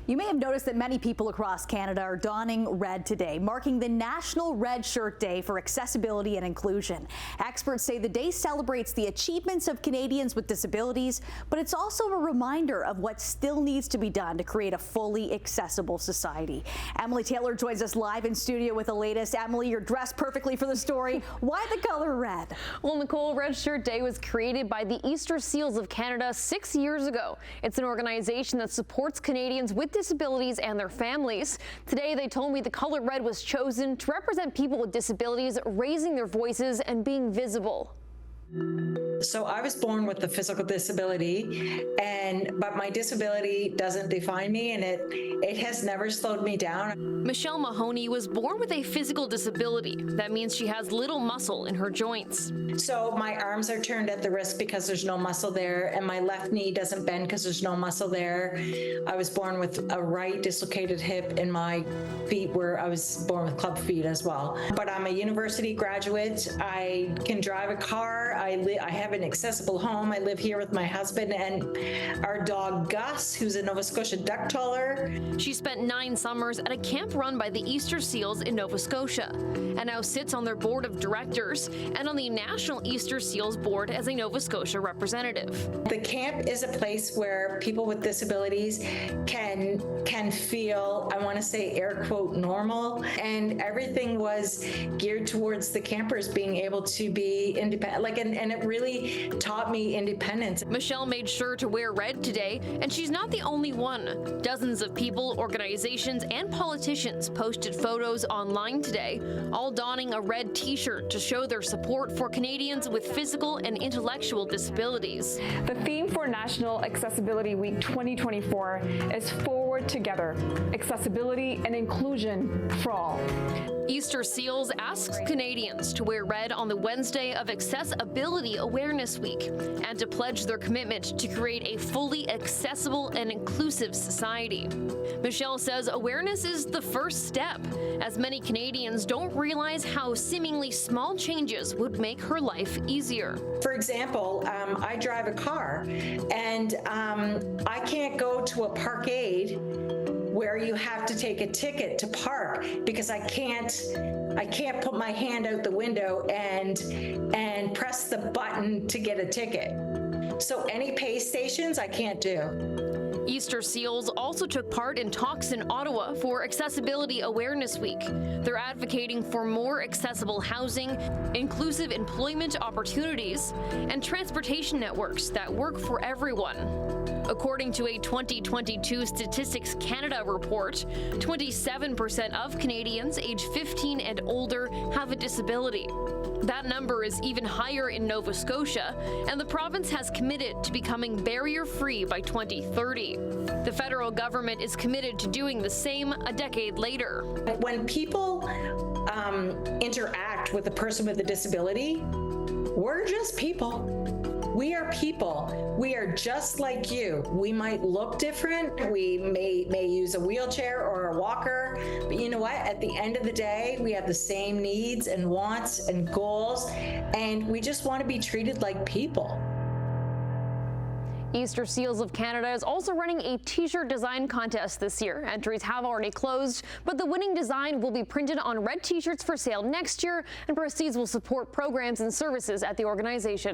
You may have noticed that many people across Canada are donning red today, marking the National Red Shirt Day for Accessibility and Inclusion. Experts say the day celebrates the achievements of Canadians with disabilities, but it's also a reminder of what still needs to be done to create a fully accessible society. Emily Taylor joins us live in studio with the latest. Emily, you're dressed perfectly for the story. Why the color red? Well, Nicole, Red Shirt Day was created by the Easter Seals of Canada 6 years ago. It's an organization that supports Canadians with disabilities and their families. Today, they told me the color red was chosen to represent people with disabilities raising their voices and being visible. So I was born with a physical disability, but my disability doesn't define me, and it has never slowed me down. Michelle Mahoney was born with a physical disability. That means she has little muscle in her joints. So my arms are turned at the wrist because there's no muscle there, and my left knee doesn't bend because there's no muscle there. I was born with a right dislocated hip, and my feet I was born with club feet as well. But I'm a university graduate. I can drive a car. I have an accessible home. I live here with my husband and our dog Gus, who's a Nova Scotia duck taller. She spent 9 summers at a camp run by the Easter Seals in Nova Scotia and now sits on their board of directors and on the National Easter Seals board as a Nova Scotia representative. The camp is a place where people with disabilities can feel, I want to say air quote, normal, and everything was geared towards the campers being able to be independent, and it really taught me independence. Michelle made sure to wear red today, and she's not the only one. Dozens of people, organizations, and politicians posted photos online today, all donning a red t-shirt to show their support for Canadians with physical and intellectual disabilities. The theme for National Accessibility Week 2024 is Forward Together, Accessibility and Inclusion for All. Easter Seals asks Canadians to wear red on the Wednesday of Accessibility Awareness Week and to pledge their commitment to create a fully accessible and inclusive society. Michelle says awareness is the first step, as many Canadians don't realize how seemingly small changes would make her life easier. For example, I drive a car, and I can't go to a parkade where you have to take a ticket to park because I can't put my hand out the window and press the button to get a ticket. So any pay stations I can't do. Easter Seals also took part in talks in Ottawa for Accessibility Awareness Week. They're advocating for more accessible housing, inclusive employment opportunities, and transportation networks that work for everyone. According to a 2022 Statistics Canada report, 27% of Canadians aged 15 and older have a disability. That number is even higher in Nova Scotia, and the province has committed to becoming barrier-free by 2030. The federal government is committed to doing the same a decade later. When people interact with a person with a disability, we're just people. We are people. We are just like you. We might look different. We may use a wheelchair or a walker, but you know what? At the end of the day, we have the same needs and wants and goals, and we just want to be treated like people. Easter Seals of Canada is also running a t-shirt design contest this year. Entries have already closed, but the winning design will be printed on red t-shirts for sale next year, and proceeds will support programs and services at the organization.